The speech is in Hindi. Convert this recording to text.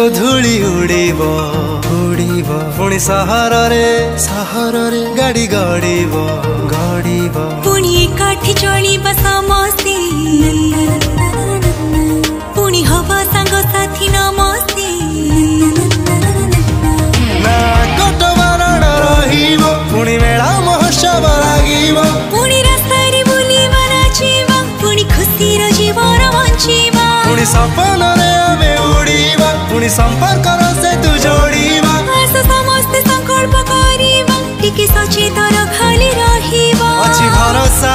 गोधूली उड़ीब उड़ीब पुणी सहर रे गाड़ी गड़ीब गड़ीब पुणी एकाठी चलिबा समस्ते पुणी हवा सांग साथी नमस्ते ना गोट बारण रहिब पुणी मेला महोत्सव लागिब पुणी रास्ता रे बुलिबा नाचिबा पुणी खुशी रो जीवन बंचिबा पुणी सपन रे आमे उड़ीबा पुणी संपर्क से तू जोड़ीबा आस समस्ते संकल्प करिबा टिके सचेतन खाली रहिबा अछि भरोसा